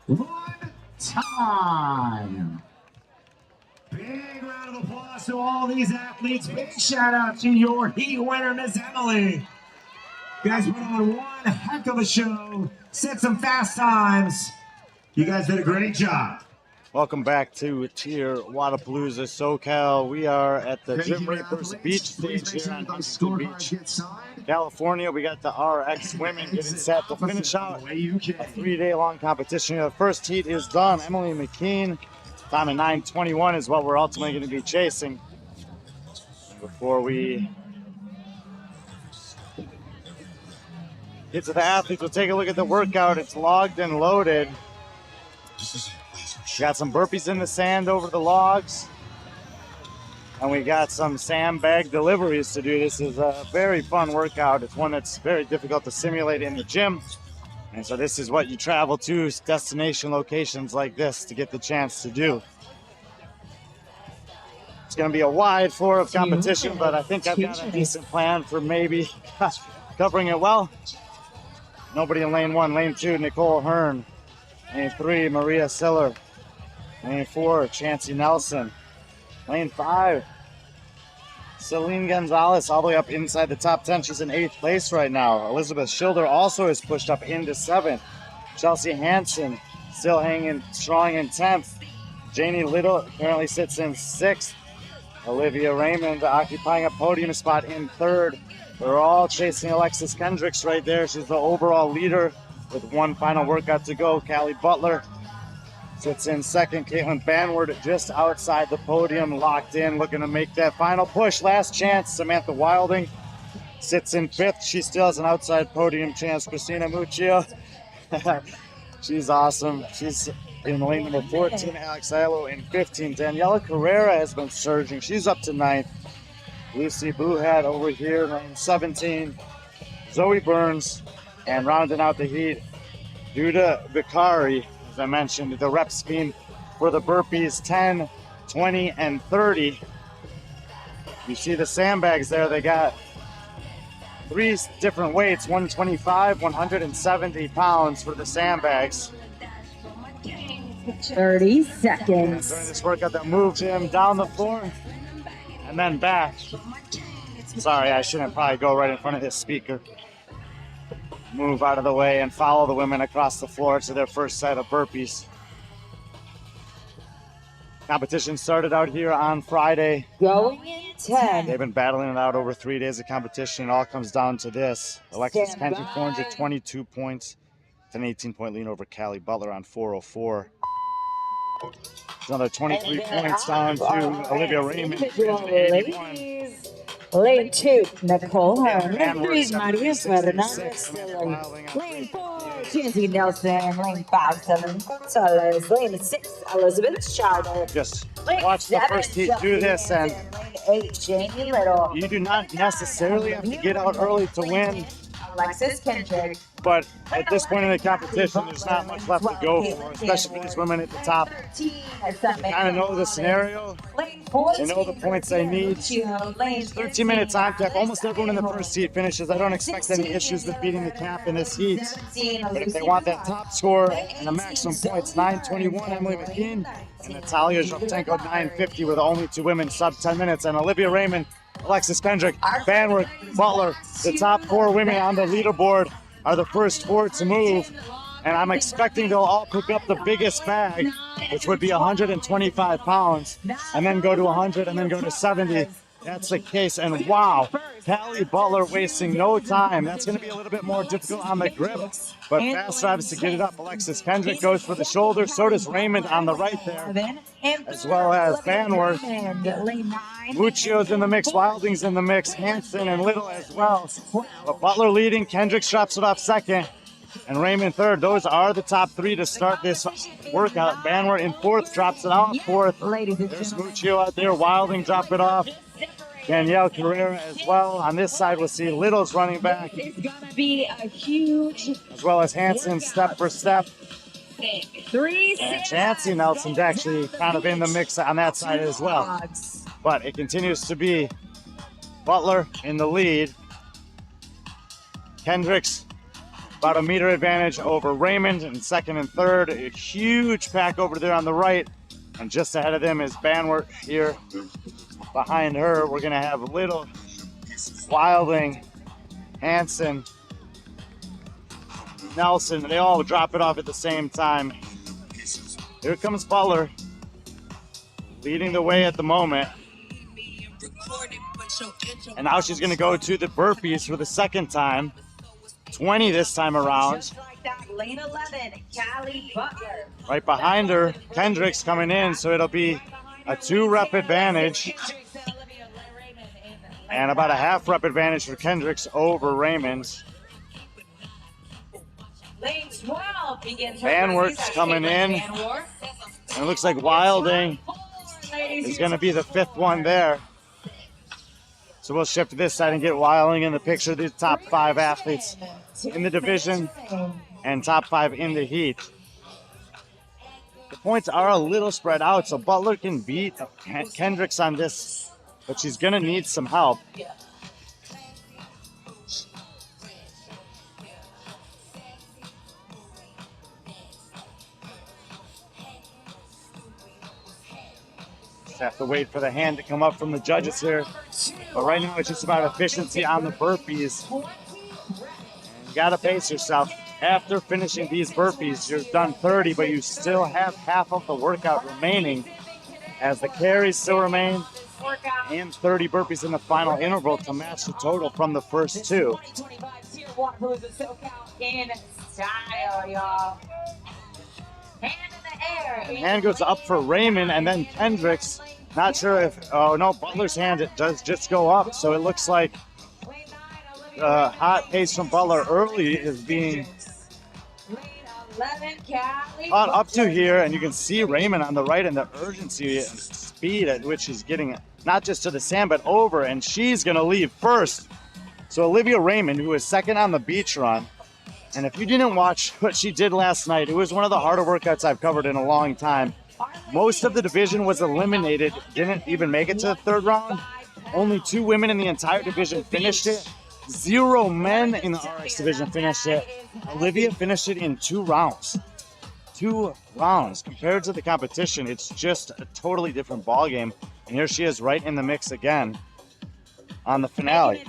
1 time. Big round of applause to all these athletes. Big shout out to your heat winner, Miss Emily. You guys put on one heck of a show, set some fast times. You guys did a great job. Welcome back to TYR Wadapalooza SoCal. We are at the Gym Reapers Beach stage here on Indy Beach, California. We got the RX women getting set to finish out a 3-day long competition. The first heat is done. Emily McKean, time of 9:21 is what we're ultimately going to be chasing. Before we get to the athletes, we'll take a look at the workout. It's logged and loaded. We got some burpees in the sand over the logs, and we got some sandbag deliveries to do. This is a very fun workout. It's one that's very difficult to simulate in the gym, and so this is what you travel to, destination locations like this, to get the chance to do. It's going to be a wide floor of competition, but I think I've got a decent plan for maybe covering it well. Nobody in lane 1. Lane 2, Nicole Hearn. Lane 3, Maria Siller. Lane 4, Chancey Nelson. Lane 5, Celine Gonzalez, all the way up inside the top 10. She's in 8th place right now. Elizabeth Schilder also is pushed up into 7th. Chelsea Hansen still hanging strong in 10th. Janie Little currently sits in 6th. Olivia Raymond occupying a podium spot in 3rd. We're all chasing Alexis Kendricks right there. She's the overall leader with one final workout to go. Callie Butler sits in 2nd. Caitlin Banward just outside the podium, locked in, looking to make that final push. Last chance. Samantha Wilding sits in 5th. She still has an outside podium chance. Christina Muccio, she's awesome. She's in lane number 14. Alex Aiello in 15. Daniela Carrera has been surging. She's up to 9th. Lucy Buhat over here, lane 17. Zoe Burns, and rounding out the heat, Duda Vicari. As I mentioned, the rep scheme for the burpees, 10, 20, and 30. You see the sandbags there. They got 3 different weights, 125, 170 pounds for the sandbags. 30 seconds. And during this workout, that moved him down the floor and then back. Sorry, I shouldn't probably go right in front of this speaker. Move out of the way and follow the women across the floor to their first set of burpees. Competition started out here on Friday. Going in 10. They've been battling it out over 3 days of competition. It all comes down to this. Alexis Kendrick, 422 points. It's an 18-point lead over Callie Butler on 404. Another 23 points down to Olivia Raymond. 81. Lane 2, Nicole Hearn. Lane 3, Maria Fernandez. Lane 4, Chancey Nelson. Lane 5, Celine Gonzalez. Lane 6, Elizabeth Schilder. Just watch the first heat do this, and Lane 8, Jamie Little. you do not necessarily have to get out early to win. Alexis Kendrick. But at this point in the competition, there's not much left to go for, especially for these women at the top. They kind of know the scenario. They know the points they need. 13-minute time cap. Almost everyone in the first heat finishes. I don't expect any issues with beating the cap in this heat. But if they want that top score and the maximum points, 9:21, Emily McKean and Natalia Zhovchenko, 9:50, with only 2 women sub 10 minutes. And Olivia Raymond, Alexis Kendrick, Banward, Butler, the top 4 women on the leaderboard are the first 4 to move. And I'm expecting they'll all pick up the biggest bag, which would be 125 pounds, and then go to 100, and then go to 70. That's the case. And wow, Callie Butler wasting no time. That's going to be a little bit more difficult on the grip, but fast drives to get it up. Alexis Kendrick goes for the shoulder. So does Raymond on the right there, as well as Banworth. Muccio's in the mix. Wilding's in the mix. Hansen and Little as well. But Butler leading. Kendrick drops it off 2nd. And Raymond 3rd. Those are the top 3 to start this workout. Banworth in 4th, drops it off 4th. There's Muccio out there. Wilding drop it off. Danielle Carrera as well. On this side, we'll see Little's running back. It's going to be a huge... As well as Hansen step for step. 3 And Chancey Nelson's actually kind of in the mix on that side as well. But it continues to be Butler in the lead. Kendricks About a meter advantage over Raymond in second and third. A huge pack over there on the right. And just ahead of them is Banwart here. Behind her, we're gonna have Little, Wilding, Hanson, Nelson. They all drop it off at the same time. Here comes Butler, leading the way at the moment. And now she's gonna go to the burpees for the second time. 20 this time around. Lane 11, Callie Butler. Right behind her, Kendrick's coming in, so it'll be a 2-rep advantage. And about a half-rep advantage for Kendrick's over Raymond. Lane 12 begins. Banwart's coming in. And it looks like Wilding is going to be the 5th one there. So we'll shift to this side and get Wilding in the picture. The top 5 athletes in the division and top 5 in the heat. The points are a little spread out, so Butler can beat Kendricks on this, but she's going to need some help. Just have to wait for the hand to come up from the judges here. But right now it's just about efficiency on the burpees. And you got to pace yourself. After finishing these burpees, you're done 30, but you still have half of the workout remaining as the carries still remain and 30 burpees in the final interval to match the total from the first 2. Hand goes up for Raymond and then Kendricks. Not sure if, oh no, Butler's hand, it does just go up. So it looks like hot pace from Butler early is being caught up to here, and you can see Raymond on the right and the urgency and speed at which he's getting not just to the sand but over, and she's going to leave first. So Olivia Raymond, who is second on the beach run, and if you didn't watch what she did last night, it was one of the harder workouts I've covered in a long time. Most of the division was eliminated, didn't even make it to the 3rd round. Only 2 women in the entire division finished it. 0 men in the RX division finished it. Olivia finished it in 2 rounds. 2 rounds. Compared to the competition, it's just a totally different ballgame. And here she is right in the mix again on the finale.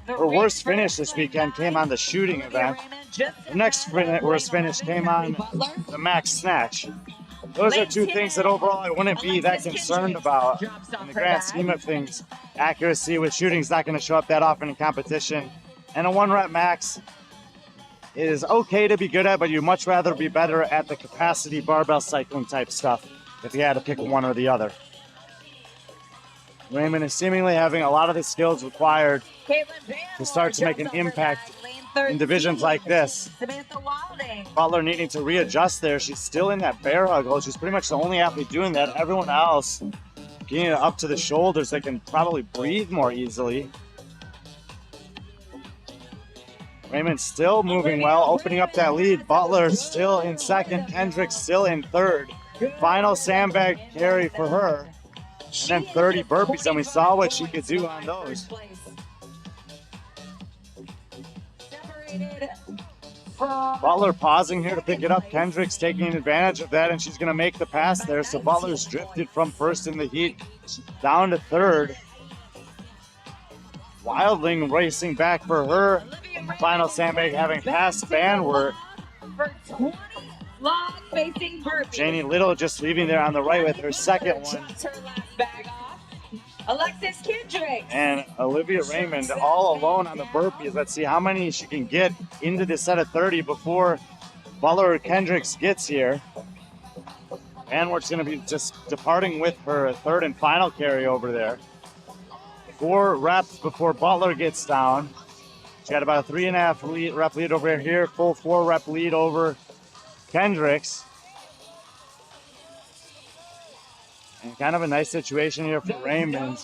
Her worst finish this weekend came on the shooting event. The next worst finish came on the max snatch. Those are 2 things that overall I wouldn't be that concerned about in the grand scheme of things. Accuracy with shooting is not going to show up that often in competition. And a 1-rep max is okay to be good at, but you'd much rather be better at the capacity barbell cycling type stuff if you had to pick one or the other. Raymond is seemingly having a lot of the skills required to start to make an impact in divisions like this. Butler needing to readjust there. She's still in that bear hug hold. She's pretty much the only athlete doing that. Everyone else getting it up to the shoulders. They can probably breathe more easily. Raymond still moving well, opening up that lead. Butler still in second. Kendrick still in third. Final sandbag carry for her. And then 30 burpees, and we saw what she could do on those. Butler pausing here to pick it up. Kendrick's taking advantage of that, and she's going to make the pass there. So Butler's drifted from first in the heat down to third. Wilding racing back for her final sandbag, having passed Banwart. Janie Little just leaving there on the right with her second one. Alexis Kendrick and Olivia Raymond all alone on the burpees. Let's see how many she can get into this set of 30 before Butler or Kendricks gets here. Banwart's going to be just departing with her third and final carry over there. 4 reps before Butler gets down. She got about a 3.5 rep lead over here. Full 4 rep lead over Kendricks. And kind of a nice situation here for Raymond.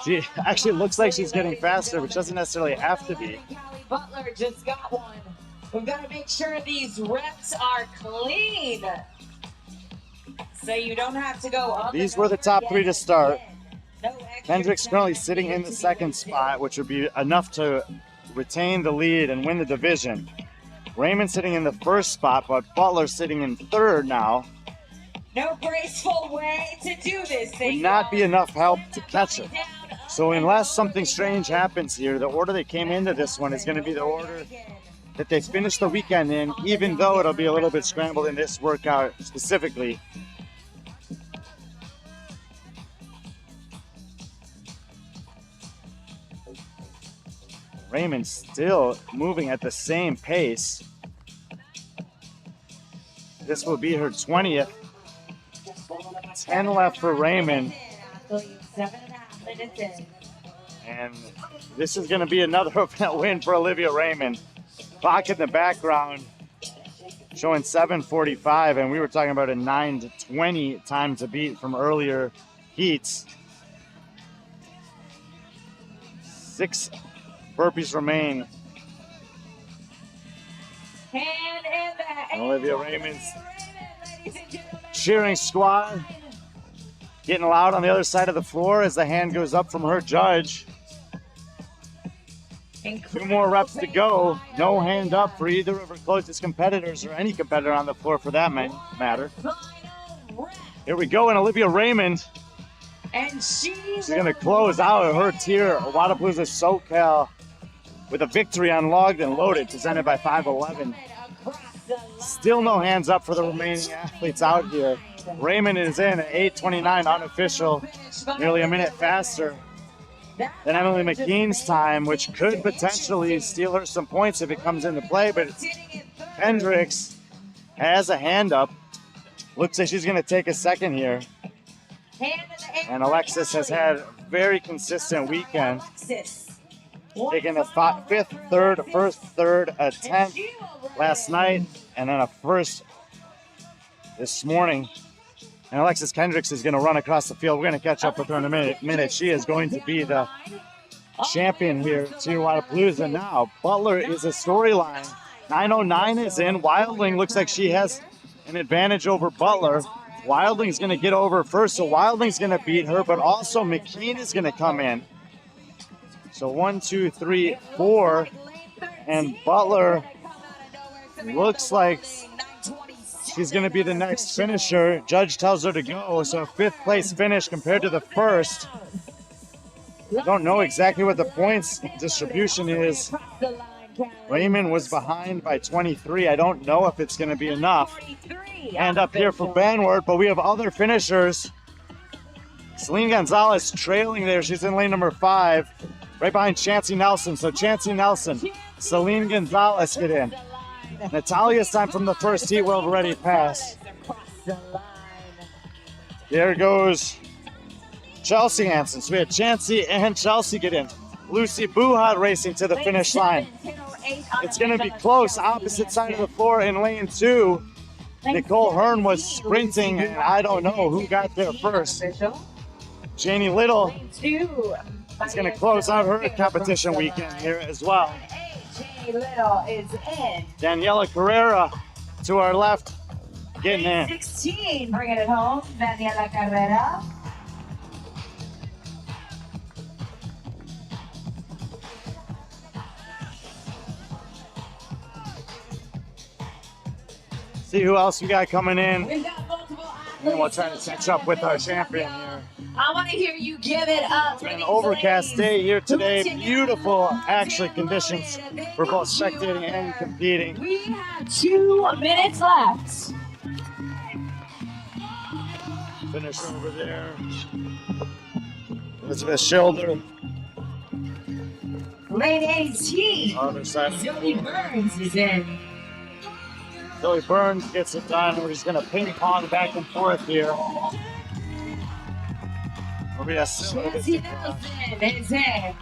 She actually looks like she's getting faster, which doesn't necessarily have to be. Butler just got one. We've got to make sure these reps are clean, so you don't have to go up. These were the top 3 to start. Kendrick's currently sitting in the second spot, which would be enough to retain the lead and win the division. Raymond sitting in the first spot, but Butler sitting in third now. No graceful way to do this. Would not be enough help to catch her. So unless something strange happens here, the order they came into this one is going to be the order that they finish the weekend in, even though it'll be a little bit scrambled in this workout specifically. Raymond still moving at the same pace. This will be her 20th. 10 left for Raymond. And this is going to be another event win for Olivia Raymond. Clock in the background showing 7:45, and we were talking about a 9:20 time to beat from earlier heats. 6 burpees remain. Olivia Raymond's cheering squad getting loud on the other side of the floor as the hand goes up from her judge. 2 more reps to go. No hand up for either of her closest competitors or any competitor on the floor for that matter. Here we go, and Olivia Raymond. And she's going to close out her tier, Wadapalooza SoCal, with a victory on Logged and Loaded, presented by 511. Still no hands up for the remaining athletes out here. Raymond is in at 8:29 unofficial, nearly a minute faster than Emily McKean's time, which could potentially steal her some points if it comes into play. But Hendricks has a hand up. Looks like she's going to take a second here. And Alexis has had a very consistent weekend. Taking a 5th, 3rd, 1st, 3rd, a 10th last night, and then a 1st this morning. And Alexis Kendricks is going to run across the field. We're going to catch up with her in a minute. She is going to be the champion here at TYR Wadapalooza now. Butler is a storyline. 9:09 is in. Wildling looks like she has an advantage over Butler. Wildling's going to get over first, so Wildling's going to beat her, but also McKean is going to come in. So 1, 2, 3, 4, and Butler looks like she's going to be the next finisher. Judge tells her to go, so 5th place finish compared to the 1st. I don't know exactly what the points distribution is. Raymond was behind by 23. I don't know if it's going to be enough. And up here for Banward, but we have other finishers. Celine Gonzalez trailing there. She's in lane number 5, right behind Chancey Nelson. So Chancey Nelson, Celine Gonzalez get in. Natalia's time from the first heat will have already passed. There goes Chelsea Hansen. So we had Chancey and Chelsea get in. Lucy Buhat racing to the finish line. It's going to be close, opposite side of the floor in lane 2. Nicole Hearn was sprinting, and I don't know who got there first. Janie Little is going to close out her competition weekend here as well. Little is in. Daniela Carrera to our left, getting in. 16, bringing it home. Daniela Carrera. See who else we got coming in. We've got multiple athletes. And we'll try to catch up with our champion here. I want to hear you give it up. It's an overcast day here today. Beautiful, actually, conditions for both spectating and competing. We have 2 minutes left. Finish over there. Elizabeth Schilder. Lane 18. Other side. Zoe Burns is in. Zoe Burns gets it done. We're just going to ping pong back and forth here. Chancey Nelson is in.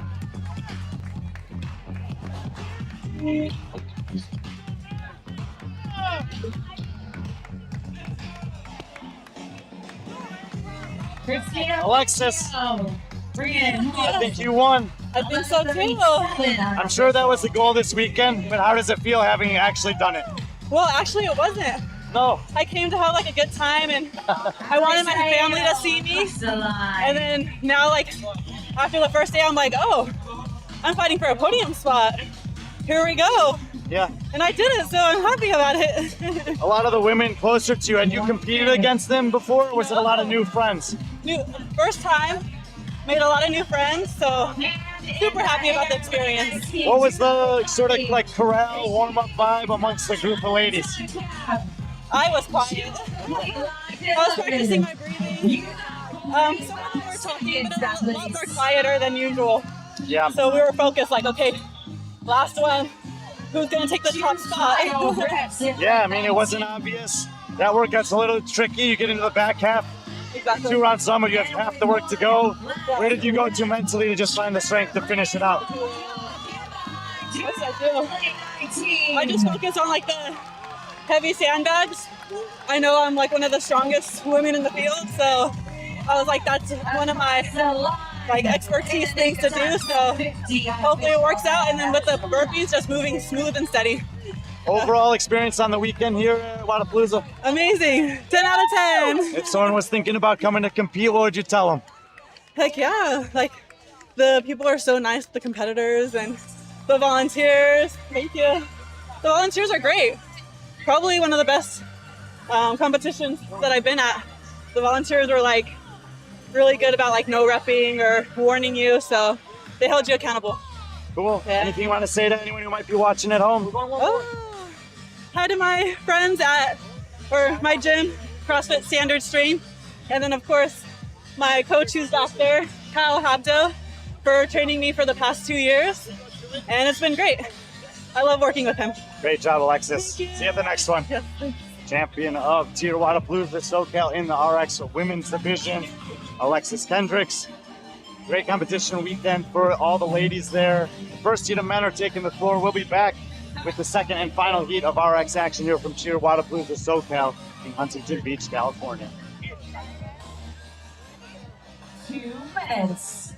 Christina Alexis, bring it home. I think you won. I think so too. I'm sure that was the goal this weekend, but how does it feel having actually done it? Well, actually, it wasn't. No. I came to have like a good time, and I wanted my family to see me. And then now, like after the first day, I'm like, oh, I'm fighting for a podium spot. here we go. Yeah. And I did it, so I'm happy about it. A lot of the women closer to you, had you competed against them before, or was it a lot of new friends? First time, made a lot of new friends, so super happy about the experience. What was the sort of like corral warm-up vibe amongst the group of ladies? I was quiet. I was practicing my breathing. Some of them were talking, but a lot more quieter than usual. Yeah. So we were focused, like, okay, last one, who's gonna take the top spot? Yeah, I mean, it wasn't obvious. That work gets a little tricky. You get into the back half. Exactly. 2 round summit, you have half the work to go. Where did you go to mentally to just find the strength to finish it out? Yes, I do. I just focus on like the heavy sandbags. I know I'm like one of the strongest women in the field, so I was like, that's one of my like expertise things to do. So hopefully it works out. And then with the burpees, just moving smooth and steady. Overall experience on the weekend here at Wadapalooza? Amazing. 10 out of 10. If someone was thinking about coming to compete, what would you tell them? Heck yeah. Like the people are so nice, the competitors and the volunteers. Thank you. The volunteers are great. Probably one of the best competitions that I've been at. The volunteers were like really good about like no repping or warning you, so they held you accountable. Cool. Yeah. Anything you want to say to anyone who might be watching at home? Hi to my friends or my gym, CrossFit Standard Strength, and then of course my coach who's back there, Kyle Habdo, for training me for the past 2 years, and it's been great. I love working with him. Great job, Alexis. See you at the next one. Yes. Champion of TYR Wadapalooza SoCal in the RX women's division, Alexis Kendricks. Great competition weekend for all the ladies there. First heat of men are taking the floor. We'll be back with the second and final heat of RX action here from TYR Wadapalooza SoCal in Huntington Beach, California. 2 minutes.